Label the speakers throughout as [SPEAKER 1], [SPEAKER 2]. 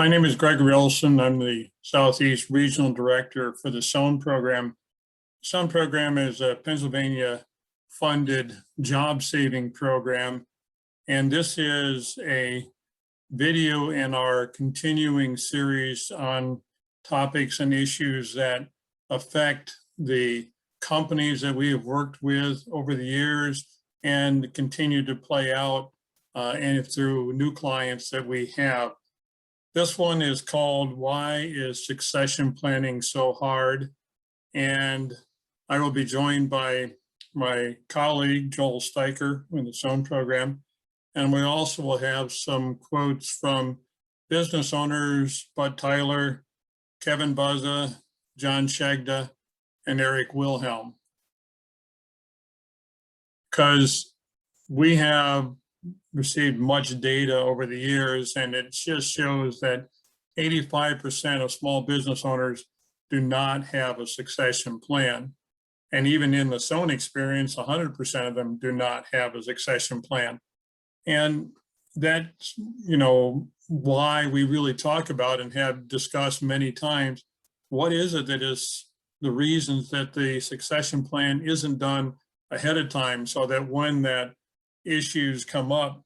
[SPEAKER 1] My name is Gregory Olson. I'm the Southeast Regional Director for the SOWN program. SOWN program is a Pennsylvania funded job saving program. And this is a video in our continuing series on topics and issues that affect the companies that we have worked with over the years and continue to play out and through new clients that we have. This one is called "Why is Succession Planning So Hard?" And I will be joined by my colleague, Joel Steiker, in the SOWN program. And we also will have some quotes from business owners, Bud Tyler, Kevin Buzza, John Shagda, and Eric Wilhelm. Because we have received much data over the years, and it just shows that 85% of small business owners do not have a succession plan. And even in the SOWN experience, 100% of them do not have a succession plan. And that's, why we really talk about and have discussed many times, what is it that is the reasons that the succession plan isn't done ahead of time, so that when that issues come up,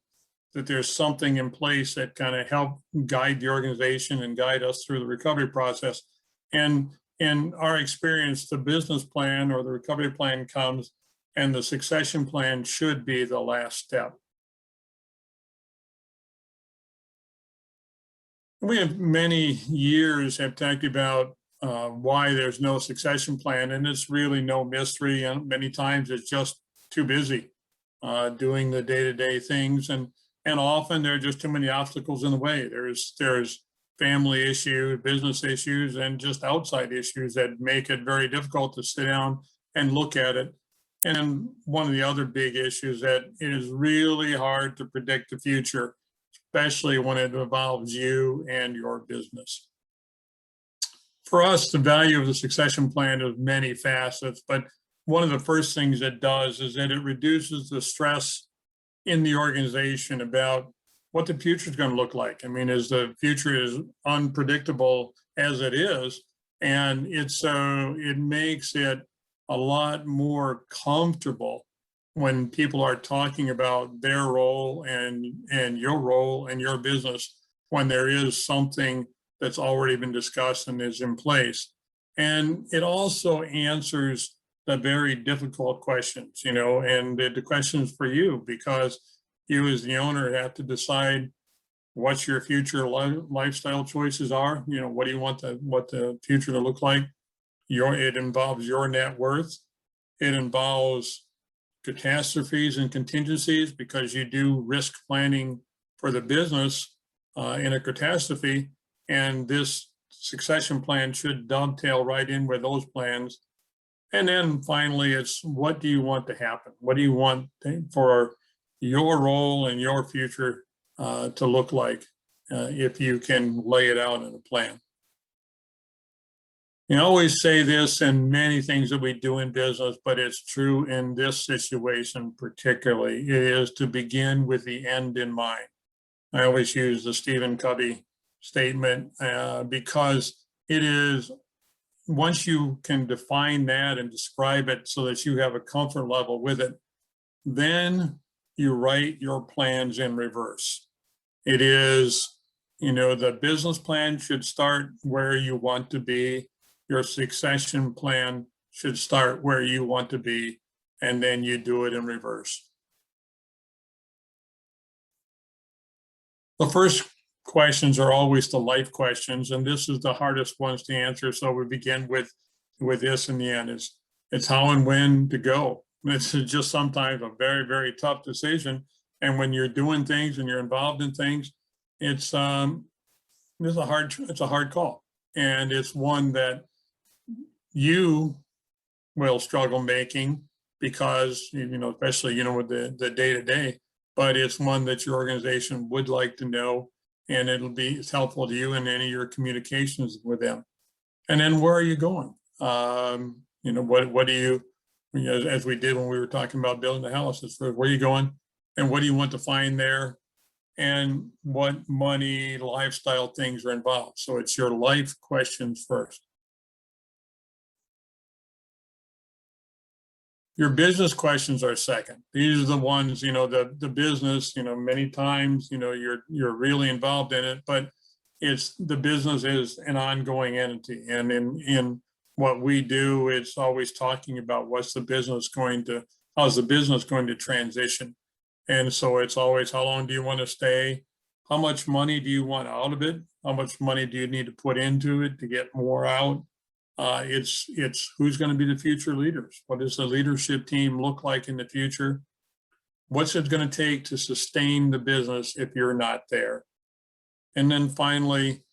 [SPEAKER 1] that there's something in place that kind of help guide the organization and guide us through the recovery process. And in our experience, the business plan or the recovery plan comes, and the succession plan should be the last step. We have many years have talked about why there's no succession plan, and it's really no mystery. And many times it's just too busy doing the day-to-day things, and often there are just too many obstacles in the way. There's family issues, business issues, and just outside issues that make it very difficult to sit down and look at it. And one of the other big issues that it is really hard to predict the future, especially when it involves you and your business. For us, the value of the succession plan has many facets, but one of the first things it does is that it reduces the stress in the organization about what the future is going to look like. I mean, as the future is unpredictable as it is, and it makes it a lot more comfortable when people are talking about their role and your role and your business, when there is something that's already been discussed and is in place. And it also answers the very difficult questions, and the questions for you, because you as the owner have to decide what your future lifestyle choices are. What do you want what the future to look like? It involves your net worth. It involves catastrophes and contingencies, because you do risk planning for the business in a catastrophe. And this succession plan should dovetail right in with those plans. And then finally, it's what do you want to happen? What do you want for your role and your future to look like if you can lay it out in a plan? I always say this in many things that we do in business, but it's true in this situation particularly. It is to begin with the end in mind. I always use the Stephen Covey statement because it is, once you can define that and describe it so that you have a comfort level with it, then you write your plans in reverse. It is, the business plan should start where you want to be. Your succession plan should start where you want to be, and then you do it in reverse. The first questions are always the life questions, and this is the hardest ones to answer. So we begin with this in the end. It's how and when to go. It's just sometimes a very, very tough decision. And when you're doing things and you're involved in things, it's a hard call. And it's one that you will struggle making because, especially, with the day-to-day, but it's one that your organization would like to know, and it's helpful to you in any of your communications with them. And then where are you going? What do you, as we did when we were talking about building the house, it's where are you going and what do you want to find there? and what money, lifestyle things are involved. So it's your life questions first. Your business questions are second. These are the ones, the business, many times, you're really involved in it, but the business is an ongoing entity. And in what we do, it's always talking about how's the business going to transition? And so it's always, how long do you want to stay? How much money do you want out of it? How much money do you need to put into it to get more out? It's who's going to be the future leaders? What does the leadership team look like in the future? What's it going to take to sustain the business if you're not there? And then finally,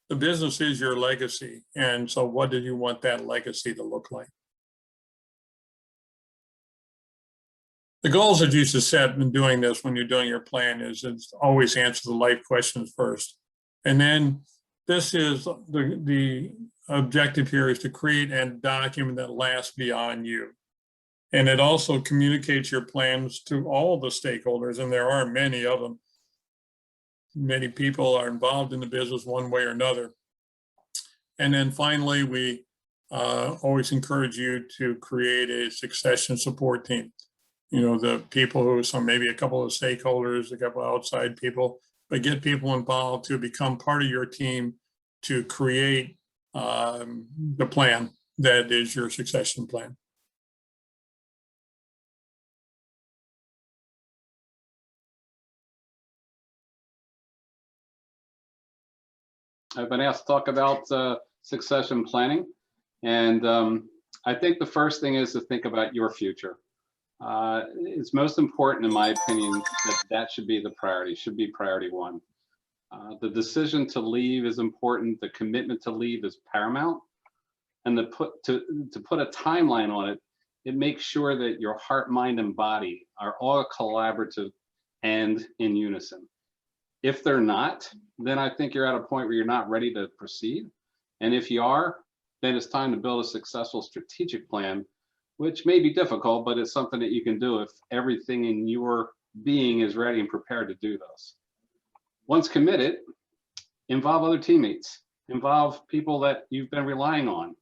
[SPEAKER 1] the business is your legacy. And so what do you want that legacy to look like? The goals that you should set in doing this when you're doing your plan is always answer the life questions first. And then this is the objective here is to create a document that lasts beyond you. And it also communicates your plans to all the stakeholders, and there are many of them. Many people are involved in the business one way or another. And then finally, we always encourage you to create a succession support team. The people maybe a couple of stakeholders, a couple of outside people, but get people involved to become part of your team to create the plan that is your succession plan.
[SPEAKER 2] I've been asked to talk about succession planning, and I think the first thing is to think about your future. It's most important, in my opinion, that should be the priority, should be priority one. The decision to leave is important. The commitment to leave is paramount. And to put a timeline on it, it makes sure that your heart, mind, and body are all collaborative and in unison. If they're not, then I think you're at a point where you're not ready to proceed. And if you are, then it's time to build a successful strategic plan, which may be difficult, but it's something that you can do if everything in your being is ready and prepared to do those. Once committed, involve other teammates, involve people that you've been relying on.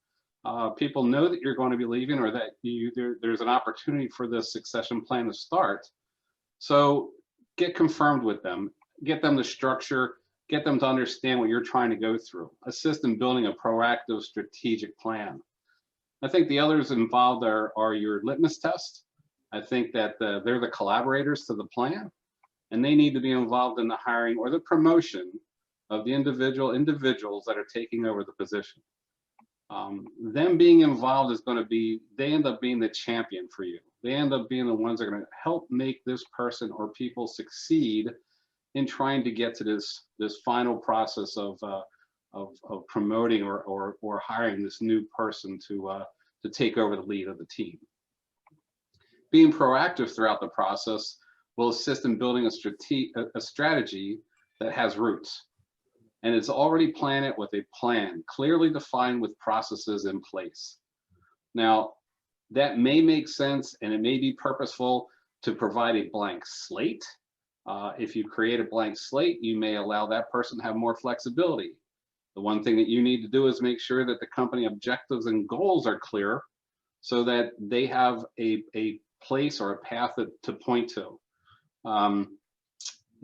[SPEAKER 2] People know that you're going to be leaving, or that there's an opportunity for this succession plan to start. So get confirmed with them, get them the structure, get them to understand what you're trying to go through. Assist in building a proactive strategic plan. I think the others involved are your litmus test. I think that they're the collaborators to the plan, and they need to be involved in the hiring or the promotion of the individuals that are taking over the position. Them being involved is going to be, they end up being the champion for you. They end up being the ones that are going to help make this person or people succeed in trying to get to this final process of promoting or hiring this new person to take over the lead of the team. Being proactive throughout the process will assist in building a strategy that has roots, and it's already planned with a plan clearly defined with processes in place. Now, that may make sense, and it may be purposeful to provide a blank slate. If you create a blank slate, you may allow that person to have more flexibility. The one thing that you need to do is make sure that the company objectives and goals are clear, so that they have a place or a path to point to.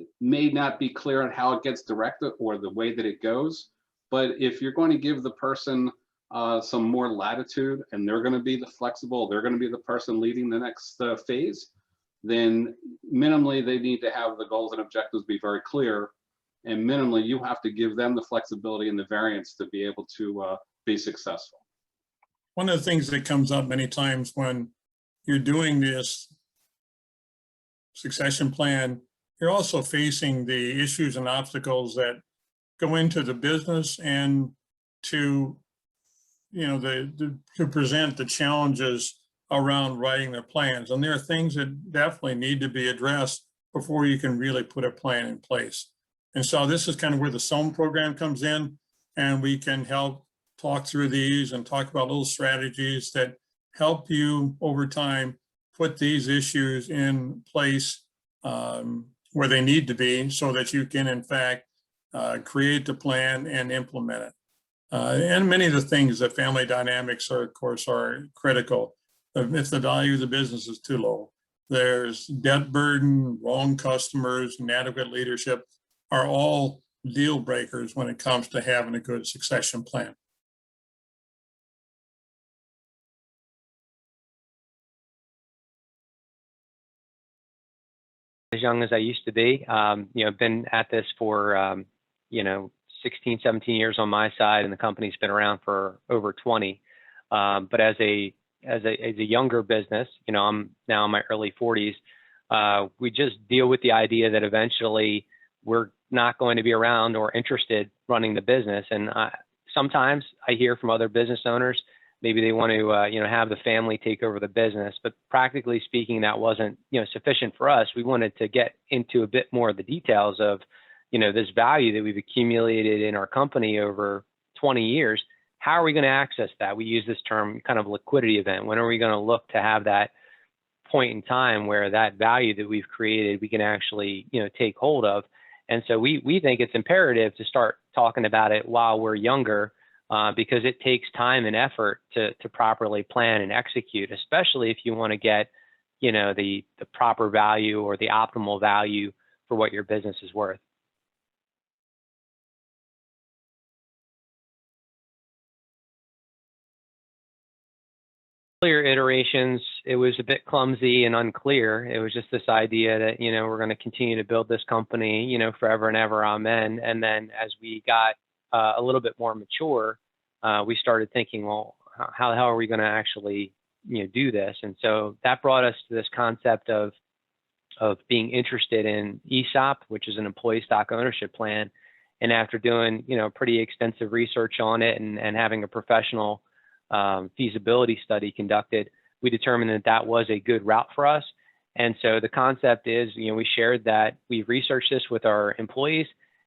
[SPEAKER 2] It may not be clear on how it gets directed or the way that it goes, but if you're going to give the person some more latitude, and they're going to be the flexible, they're going to be the person leading the next phase, then minimally they need to have the goals and objectives be very clear, and minimally you have to give them the flexibility and the variance to be able to be successful.
[SPEAKER 1] One of the things that comes up many times when you're doing this succession plan, you're also facing the issues and obstacles that go into the business and to, to present the challenges around writing their plans. And there are things that definitely need to be addressed before you can really put a plan in place. And so this is kind of where the SOAM program comes in, and we can help talk through these and talk about little strategies that help you over time put these issues in place where they need to be so that you can, in fact, create the plan and implement it. And many of the things that family dynamics are, of course, are critical. If the value of the business is too low, there's debt burden, wrong customers, inadequate leadership are all deal breakers when it comes to having a good succession plan.
[SPEAKER 3] As young as I used to be, been at this for, 16, 17 years on my side, and the company's been around for over 20. But as a younger business, I'm now in my early 40s. We just deal with the idea that eventually we're not going to be around or interested running the business. And sometimes I hear from other business owners, maybe they want to, have the family take over the business. But practically speaking, that wasn't, sufficient for us. We wanted to get into a bit more of the details of, this value that we've accumulated in our company over 20 years. How are we going to access that? We use this term kind of liquidity event. When are we going to look to have that point in time where that value that we've created, we can actually, take hold of? And so we think it's imperative to start talking about it while we're younger, because it takes time and effort to properly plan and execute, especially if you want to get, the proper value or the optimal value for what your business is worth. Earlier iterations, it was a bit clumsy and unclear. It was just this idea that, we're going to continue to build this company, forever and ever, amen. And then as we got a little bit more mature, we started thinking, well, how the hell are we going to actually, do this? And so that brought us to this concept of being interested in ESOP, which is an employee stock ownership plan. And after doing, pretty extensive research on it and having a professional feasibility study conducted, we determined that that was a good route for us. And so the concept is, we shared that we've researched this with our employees,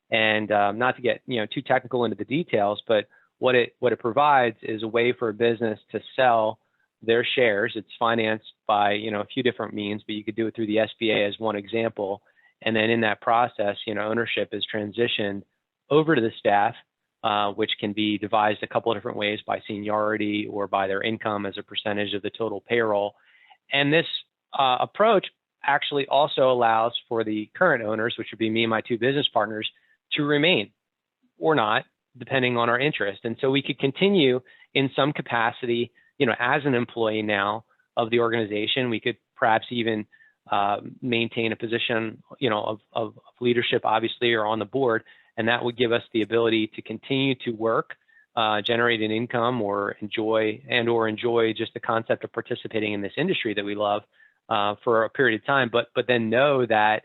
[SPEAKER 3] and not to get too technical into the details, but what it provides is a way for a business to sell their shares. It's financed by a few different means, but you could do it through the SBA as one example. And then in that process, ownership is transitioned over to the staff, which can be devised a couple of different ways, by seniority or by their income as a percentage of the total payroll. And this approach actually also allows for the current owners, which would be me and my two business partners, to remain or not, depending on our interest. And so we could continue in some capacity, as an employee now of the organization. We could perhaps even maintain a position, of leadership, obviously, or on the board. And that would give us the ability to continue to work, generate an income, or enjoy just the concept of participating in this industry that we love for a period of time. But then know that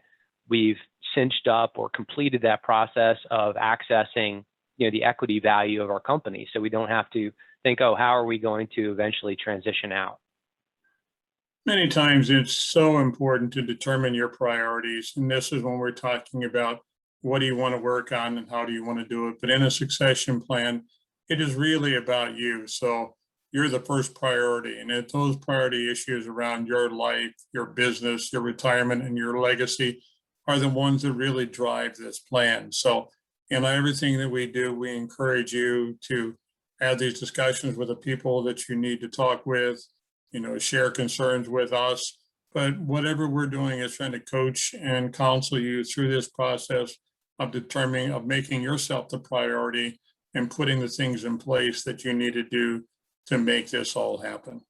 [SPEAKER 3] we've cinched up or completed that process of accessing, the equity value of our company. So we don't have to think, oh, how are we going to eventually transition out?
[SPEAKER 1] Many times it's so important to determine your priorities. And this is when we're talking about what do you want to work on and how do you want to do it. But in a succession plan, it is really about you. So you're the first priority. And if those priority issues around your life, your business, your retirement, and your legacy are the ones that really drive this plan. So in everything that we do, we encourage you to have these discussions with the people that you need to talk with, share concerns with us. But whatever we're doing is trying to coach and counsel you through this process of making yourself the priority and putting the things in place that you need to do to make this all happen.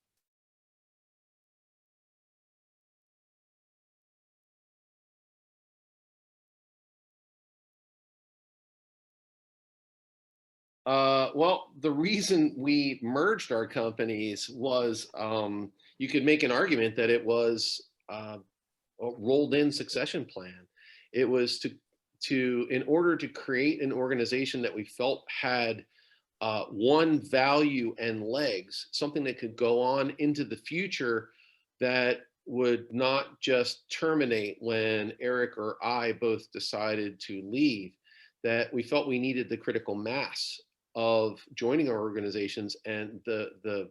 [SPEAKER 4] Well, the reason we merged our companies was you could make an argument that it was a rolled in succession plan. It was in order to create an organization that we felt had one value and legs, something that could go on into the future that would not just terminate when Eric or I both decided to leave, that we felt we needed the critical mass of joining our organizations and the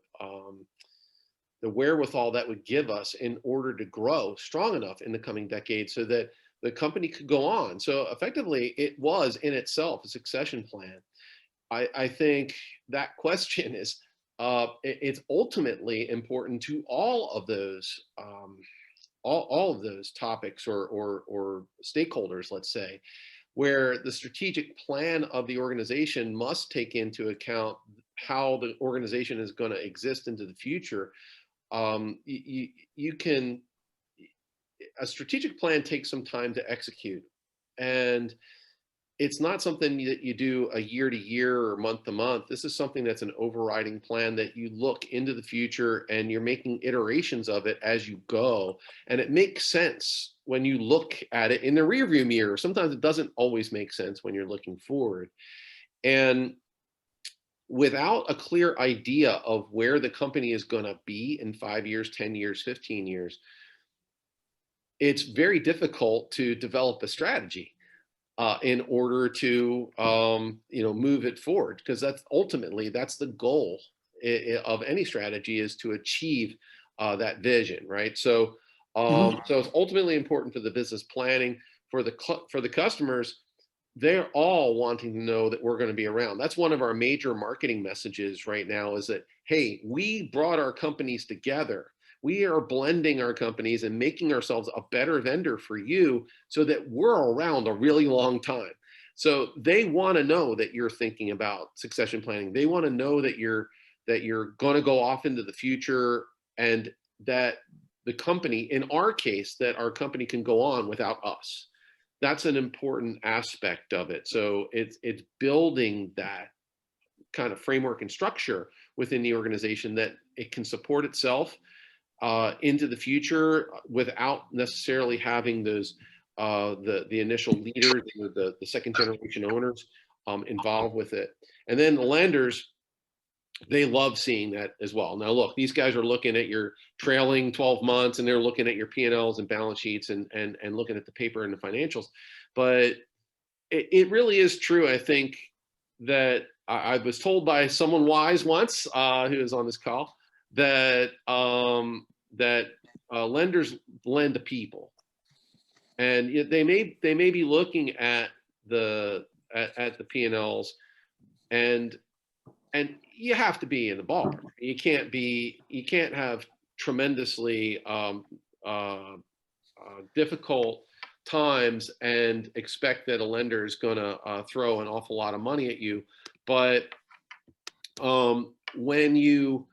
[SPEAKER 4] wherewithal that would give us in order to grow strong enough in the coming decades, so that the company could go on. So effectively, it was in itself a succession plan. I think that question is it's ultimately important to all of those all of those topics or stakeholders, let's say, where the strategic plan of the organization must take into account how the organization is going to exist into the future. You can, a strategic plan takes some time to execute, and it's not something that you do a year to year or month to month. This is something that's an overriding plan that you look into the future and you're making iterations of it as you go. And it makes sense when you look at it in the rearview mirror. Sometimes it doesn't always make sense when you're looking forward. And without a clear idea of where the company is going to be in 5 years, 10 years, 15 years, it's very difficult to develop a strategy in order to move it forward, because that's ultimately the goal of any strategy, is to achieve that vision, right? So so it's ultimately important for the business planning, for the customers. They're all wanting to know that we're going to be around. That's one of our major marketing messages right now, is that, hey, we brought our companies together. We are blending our companies and making ourselves a better vendor for you so that we're around a really long time. So they want to know that you're thinking about succession planning. They want to know that you're going to go off into the future, and that the company, in our case, that our company can go on without us. That's an important aspect of it. So it's building that kind of framework and structure within the organization that it can support itself into the future without necessarily having those the initial leaders, the second generation owners involved with it. And then the lenders, they love seeing that as well. Now, look, these guys are looking at your trailing 12 months, and they're looking at your P&Ls and balance sheets and looking at the paper and the financials. But it really is true, I think, that I was told by someone wise once who was on this call, that lenders lend to people, and they may be looking at the P&Ls, and you have to be in the ballpark. You can't have tremendously difficult times and expect that a lender is going to throw an awful lot of money at you. But when you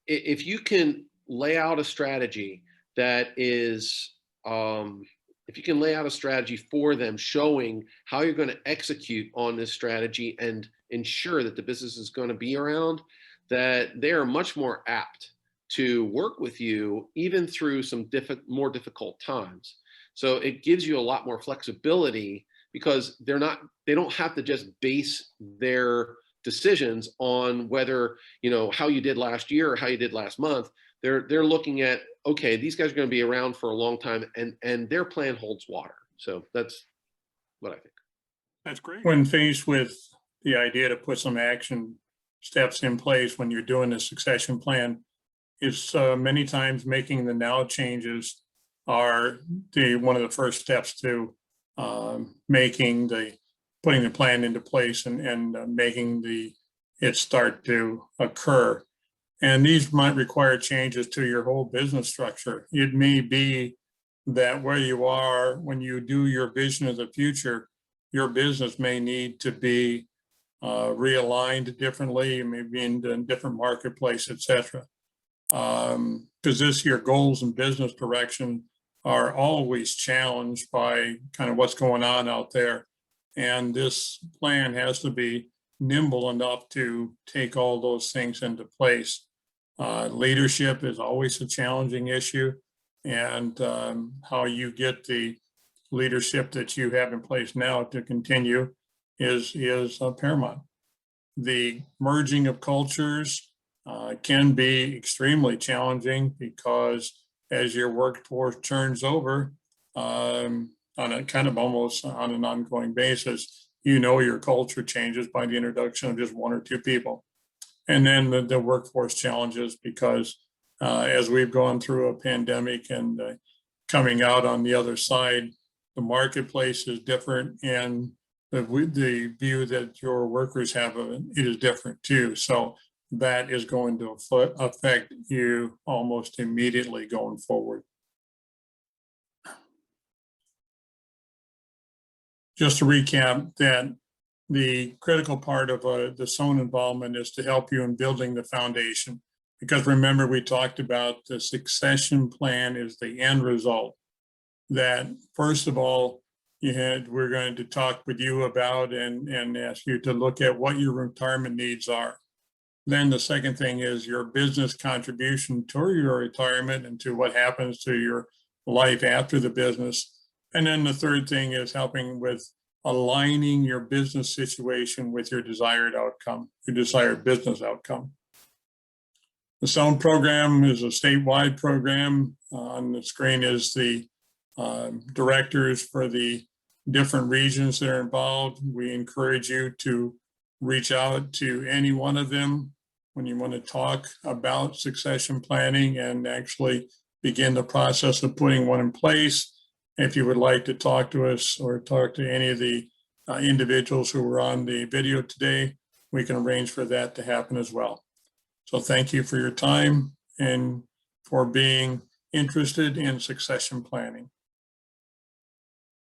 [SPEAKER 4] if you can lay out a strategy that is, if you can lay out a strategy for them, showing how you're going to execute on this strategy and ensure that the business is going to be around, that they are much more apt to work with you, even through some more difficult times. So it gives you a lot more flexibility, because they don't have to just base their decisions on whether, how you did last year or how you did last month. They're looking at, okay, these guys are going to be around for a long time, and their plan holds water. So that's what I think.
[SPEAKER 1] That's great. When faced with the idea to put some action steps in place when you're doing the succession plan, it's many times making the now changes are one of the first steps to putting the plan into place and making it start to occur. And these might require changes to your whole business structure. It may be that where you are, when you do your vision of the future, your business may need to be realigned differently, maybe in a different marketplace, et cetera. Because your goals and business direction are always challenged by kind of what's going on out there. And this plan has to be nimble enough to take all those things into place. Leadership is always a challenging issue, and how you get the leadership that you have in place now to continue is paramount. The merging of cultures can be extremely challenging, because as your workforce turns over on a kind of almost on an ongoing basis, your culture changes by the introduction of just one or two people. And then the workforce challenges, because as we've gone through a pandemic and coming out on the other side, the marketplace is different, and the view that your workers have of it is different too. So that is going to affect you almost immediately going forward. Just to recap, that the critical part of the SOAN involvement is to help you in building the foundation. Because remember, we talked about the succession plan is the end result. That first of all, we're going to talk with you about and ask you to look at what your retirement needs are. Then the second thing is your business contribution to your retirement and to what happens to your life after the business. And then the third thing is helping with aligning your business situation with your desired outcome, your desired business outcome. The SOAN program is a statewide program. On the screen is the directors for the different regions that are involved. We encourage you to reach out to any one of them when you want to talk about succession planning and actually begin the process of putting one in place. If you would like to talk to us or talk to any of the individuals who were on the video today, we can arrange for that to happen as well. So thank you for your time and for being interested in succession planning.